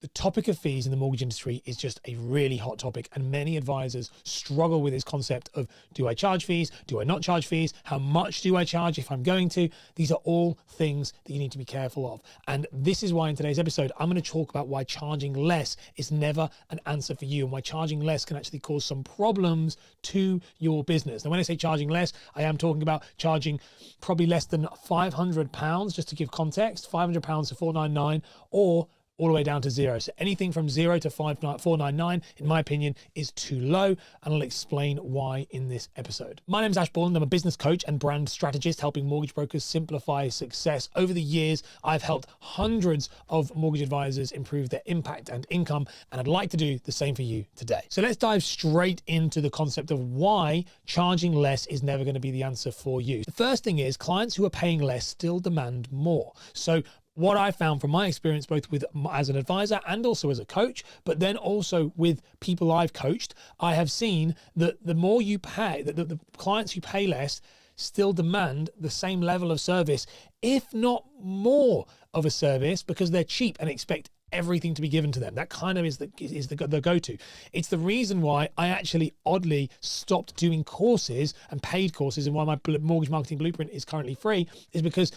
The topic of fees in the mortgage industry is just a really hot topic, and many advisors struggle with this concept of, do I charge fees? Do I not charge fees? How much do I charge if I'm going to? These are all things that you need to be careful of. And this is why in today's episode, I'm going to talk about why charging less is never an answer for you, and why charging less can actually cause some problems to your business. Now, when I say charging less, I am talking about charging probably less than £500, just to give context, £500 to $499, or all the way down to zero. So anything from zero to $499, in my opinion, is too low. And I'll explain why in this episode. My name is Ash Borland. I'm a business coach and brand strategist helping mortgage brokers simplify success. Over the years, I've helped hundreds of mortgage advisors improve their impact and income. And I'd like to do the same for you today. So let's dive straight into the concept of why charging less is never going to be the answer for you. The first thing is clients who are paying less still demand more. So what I found from my experience, both with as an advisor and also as a coach, but then also with people I've coached, I have seen that the more you pay, that the clients who pay less still demand the same level of service, if not more of a service, because they're cheap and expect everything to be given to them. That kind of is the go-to. It's the reason why I actually oddly stopped doing courses and paid courses, and why my mortgage marketing blueprint is currently free, is because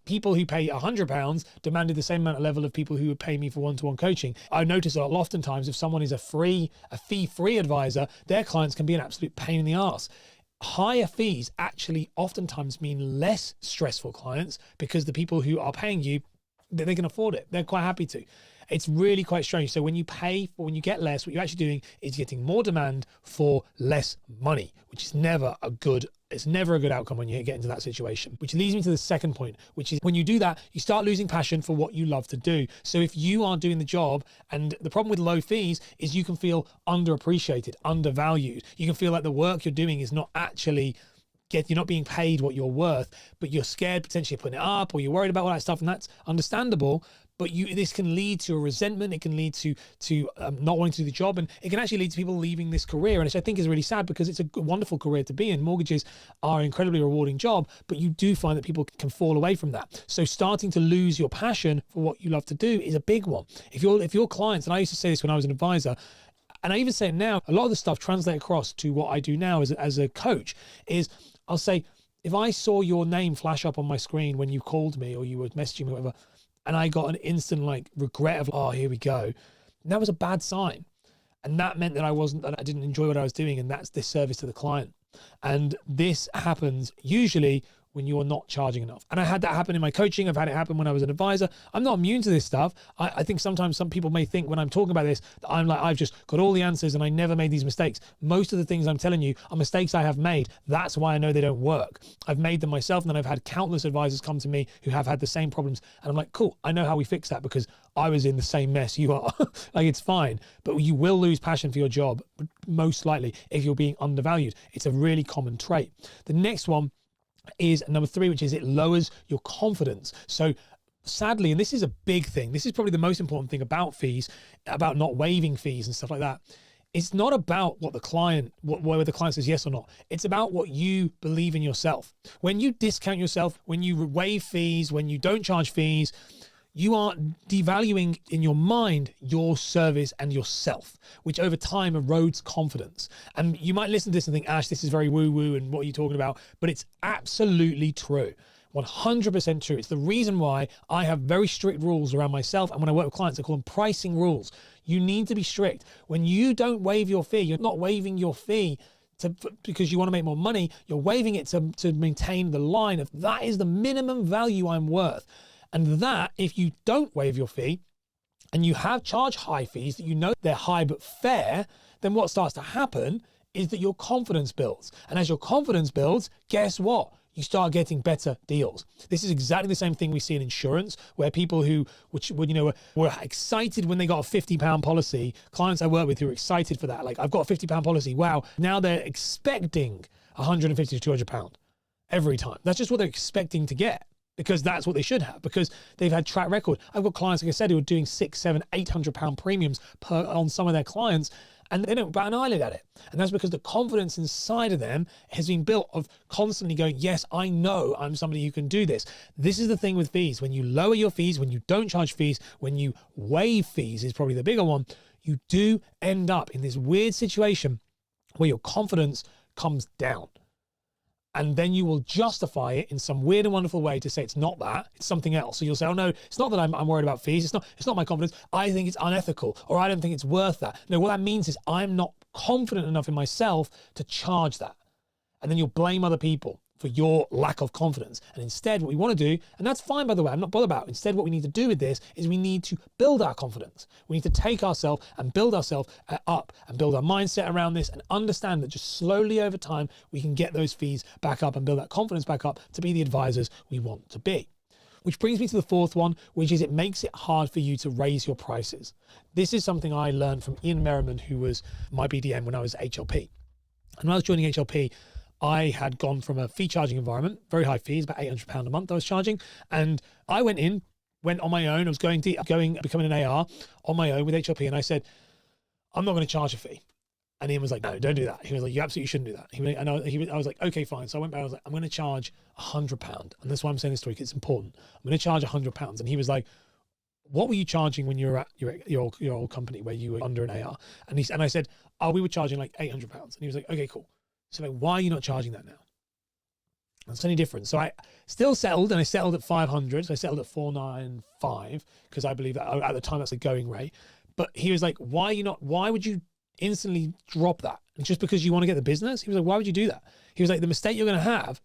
people who pay £100 demanded the same amount of level of people who would pay me for one-to-one coaching. I notice that oftentimes if someone is a fee-free advisor, their clients can be an absolute pain in the ass. Higher fees actually oftentimes mean less stressful clients, because the people who are paying you, they can afford it. They're quite happy to. It's really quite strange. So when you get less, what you're actually doing is getting more demand for less money, which is never a good outcome when you get into that situation. Which leads me to the second point, which is when you do that, you start losing passion for what you love to do. So if you are doing the job, and the problem with low fees is you can feel underappreciated, undervalued. You can feel like the work you're doing is not actually you're not being paid what you're worth, but you're scared potentially of putting it up, or you're worried about all that stuff, and that's understandable. But this can lead to a resentment. It can lead to not wanting to do the job, and it can actually lead to people leaving this career, and which I think is really sad, because it's a wonderful career to be in. Mortgages are an incredibly rewarding job, but you do find that people can fall away from that. So starting to lose your passion for what you love to do is a big one. If your clients, and I used to say this when I was an advisor, and I even say it now, a lot of the stuff translate across to what I do now as a coach, is I'll say, if I saw your name flash up on my screen when you called me or you were messaging me, whatever, and I got an instant regret of, oh, here we go, that was a bad sign. And that meant that I didn't enjoy what I was doing, and that's disservice to the client. And this happens usually when you're not charging enough. And I had that happen in my coaching. I've had it happen when I was an advisor. I'm not immune to this stuff. I think sometimes some people may think when I'm talking about this, that I've just got all the answers and I never made these mistakes. Most of the things I'm telling you are mistakes I have made. That's why I know they don't work. I've made them myself, and then I've had countless advisors come to me who have had the same problems. And I'm like, cool, I know how we fix that, because I was in the same mess you are. It's fine. But you will lose passion for your job, most likely, if you're being undervalued. It's a really common trait. The next one is number 3, which is it lowers your confidence. So sadly, and this is a big thing, this is probably the most important thing about fees, about not waiving fees and stuff like that. It's not about whether the client says yes or not. It's about what you believe in yourself. When you discount yourself, when you waive fees, when you don't charge fees, you are devaluing in your mind your service and yourself, which over time erodes confidence. And you might listen to this and think, Ash, this is very woo-woo and what are you talking about? But it's absolutely true. 100% true. It's the reason why I have very strict rules around myself. And when I work with clients, I call them pricing rules. You need to be strict. When you don't waive your fee, you're not waiving your fee because you want to make more money. You're waiving it to maintain the line of, that is the minimum value I'm worth. And that, if you don't waive your fee and you have charged high fees that you know they're high but fair, then what starts to happen is that your confidence builds. And as your confidence builds, guess what? You start getting better deals. This is exactly the same thing we see in insurance, where people were excited when they got a £50 policy. Clients I work with who are excited for that. I've got a £50 policy. Wow. Now they're expecting £150 to £200 every time. That's just what they're expecting to get, because that's what they should have, because they've had track record. I've got clients, like I said, who are doing £600, £700, £800 premiums on some of their clients, and they don't bat an eyelid at it. And that's because the confidence inside of them has been built of constantly going, yes, I know I'm somebody who can do this. This is the thing with fees. When you lower your fees, when you don't charge fees, when you waive fees is probably the bigger one, you do end up in this weird situation where your confidence comes down. And then you will justify it in some weird and wonderful way to say it's not that, it's something else. So you'll say, oh no, it's not that I'm worried about fees. It's not my confidence. I think it's unethical, or I don't think it's worth that. No, what that means is I'm not confident enough in myself to charge that. And then you'll blame other people for your lack of confidence. And instead what we want to do, and that's fine, by the way, I'm not bothered about it. Instead, what we need to do with this is we need to build our confidence. We need to take ourselves and build ourselves up and build our mindset around this and understand that just slowly over time, we can get those fees back up and build that confidence back up to be the advisors we want to be. Which brings me to the fourth one, which is it makes it hard for you to raise your prices. This is something I learned from Ian Merriman, who was my BDM when I was at HLP. And when I was joining HLP, I had gone from a fee charging environment, very high fees, about £800 a month I was charging. And I went on my own. I was becoming an AR on my own with HLP. And I said, I'm not going to charge a fee. And Ian was like, no, don't do that. He was like, you absolutely shouldn't do that. I was like, okay, fine. So I went back, I was like, I'm going to charge £100. And that's why I'm saying this story, because it's important. I'm going to charge £100. And he was like, what were you charging when you were at your old company where you were under an AR? And I said, oh, we were charging like £800. And he was like, okay, cool. So like, why are you not charging that now? That's any different. So I still settled, and I settled at 500. So I settled at 495 because I believe that at the time that's the going rate. But he was like, why would you instantly drop that? And just because you want to get the business? He was like, why would you do that? He was like, the mistake you're going to have,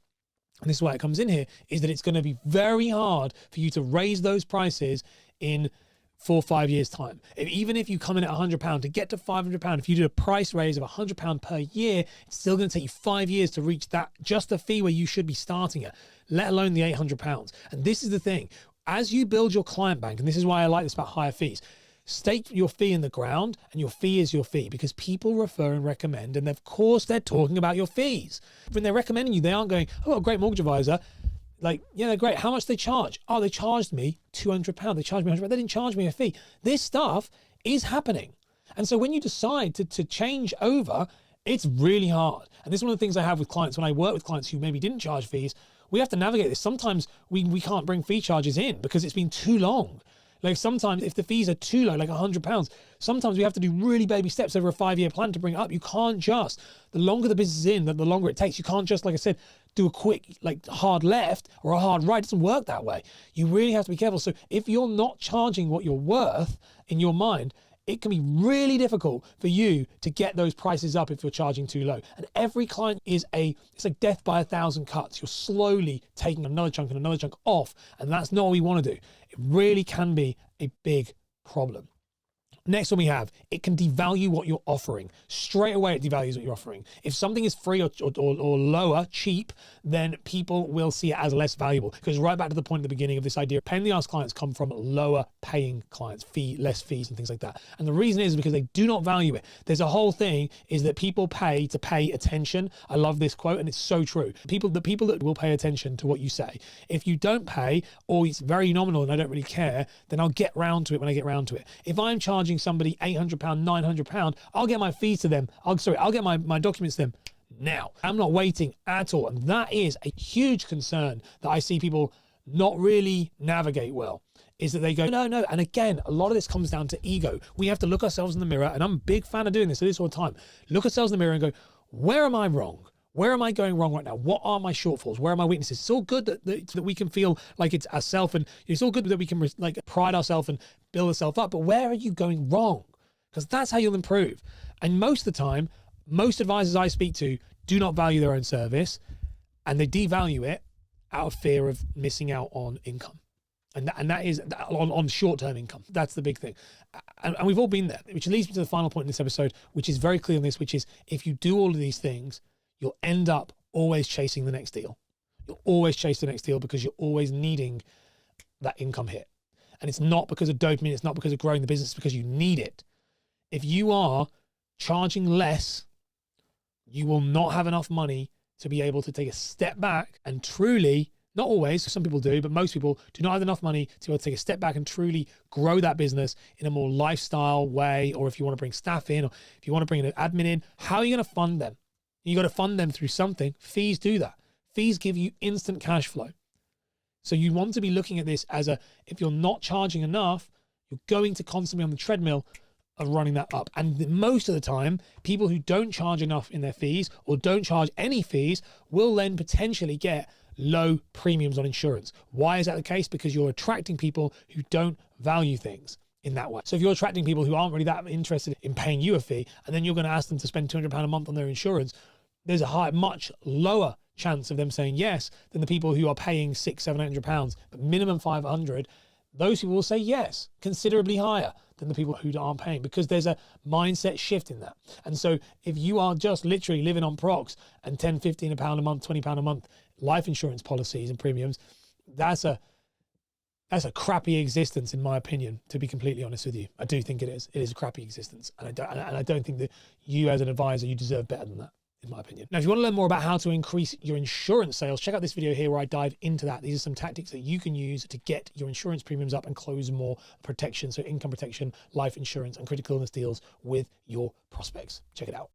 and this is why it comes in here, is that it's going to be very hard for you to raise those prices in 4 or 5 years time. Even if you come in at £100 to get to £500, if you do a price raise of £100 per year, it's still going to take you 5 years to reach that, just the fee where you should be starting at, let alone the £800. And this is the thing, as you build your client bank, and this is why I like this about higher fees, stake your fee in the ground, and your fee is your fee, because people refer and recommend, and of course they're talking about your fees. When they're recommending you, they aren't going, oh, a great mortgage advisor. Like, yeah, they're great. How much they charge? Oh, they charged me £200. They charged me £100. They didn't charge me a fee. This stuff is happening. And so when you decide to change over, it's really hard. And this is one of the things I have with clients. When I work with clients who maybe didn't charge fees, we have to navigate this. Sometimes we can't bring fee charges in because it's been too long. Like sometimes if the fees are too low, like £100, sometimes we have to do really baby steps over a 5-year plan to bring it up. You can't just, the longer the business is in, the longer it takes. You can't just, like I said, do a quick, like hard left or a hard right. It doesn't work that way. You really have to be careful. So if you're not charging what you're worth in your mind, it can be really difficult for you to get those prices up if you're charging too low. And every client it's like death by 1,000 cuts. You're slowly taking another chunk and another chunk off, and that's not what we want to do. It really can be a big problem. Next one we have, it can devalue what you're offering. Straight away, it devalues what you're offering. If something is free or lower, cheap, then people will see it as less valuable. Because right back to the point at the beginning of this idea, pain in the ass clients come from lower paying clients, less fees and things like that. And the reason is because they do not value it. There's a whole thing is that people pay to pay attention. I love this quote, and it's so true. The people that will pay attention to what you say. If you don't pay, or it's very nominal and I don't really care, then I'll get round to it when I get round to it. If I'm charging somebody £800, £900, I'll get my fees to them. I'll get my documents to them now. I'm not waiting at all. And that is a huge concern that I see people not really navigate well, is that they go, no. And again, a lot of this comes down to ego. We have to look ourselves in the mirror, and I'm a big fan of doing this. I do this all the time. Look ourselves in the mirror and go, where am I wrong? Where am I going wrong right now? What are my shortfalls? Where are my weaknesses? It's all good that we can feel like it's ourselves, and it's all good that we can like pride ourselves and build ourselves up. But where are you going wrong? Because that's how you'll improve. And most of the time, most advisors I speak to do not value their own service, and they devalue it out of fear of missing out on income. And that is on short-term income. That's the big thing. And we've all been there, which leads me to the final point in this episode, which is very clear on this, which is if you do all of these things, you'll end up always chasing the next deal. You'll always chase the next deal because you're always needing that income hit. And it's not because of dopamine. It's not because of growing the business. It's because you need it. If you are charging less, you will not have enough money to be able to take a step back and truly Not always, some people do, but most people do not have enough money to be able to take a step back and truly grow that business in a more lifestyle way. Or if you want to bring staff in, or if you want to bring an admin in, how are you going to fund them? You got to fund them through something. Fees do that. Fees give you instant cash flow. So you want to be looking at this as if you're not charging enough, you're going to constantly on the treadmill of running that up. And most of the time, people who don't charge enough in their fees or don't charge any fees will then potentially get low premiums on insurance. Why is that the case? Because you're attracting people who don't value things in that way. So if you're attracting people who aren't really that interested in paying you a fee, and then you're going to ask them to spend £200 a month on their insurance, there's a much lower chance of them saying yes than the people who are paying £600-700, but minimum 500. Those people will say yes, considerably higher than the people who aren't paying, because there's a mindset shift in that. And so if you are just literally living on procs and £10-15 a month, £20 a month life insurance policies and premiums, that's a crappy existence, in my opinion, to be completely honest with you. I do think it is. It is a crappy existence. And I don't think that you as an advisor, you deserve better than that, in my opinion. Now, if you want to learn more about how to increase your insurance sales, check out this video here where I dive into that. These are some tactics that you can use to get your insurance premiums up and close more protection. So income protection, life insurance, and critical illness deals with your prospects. Check it out.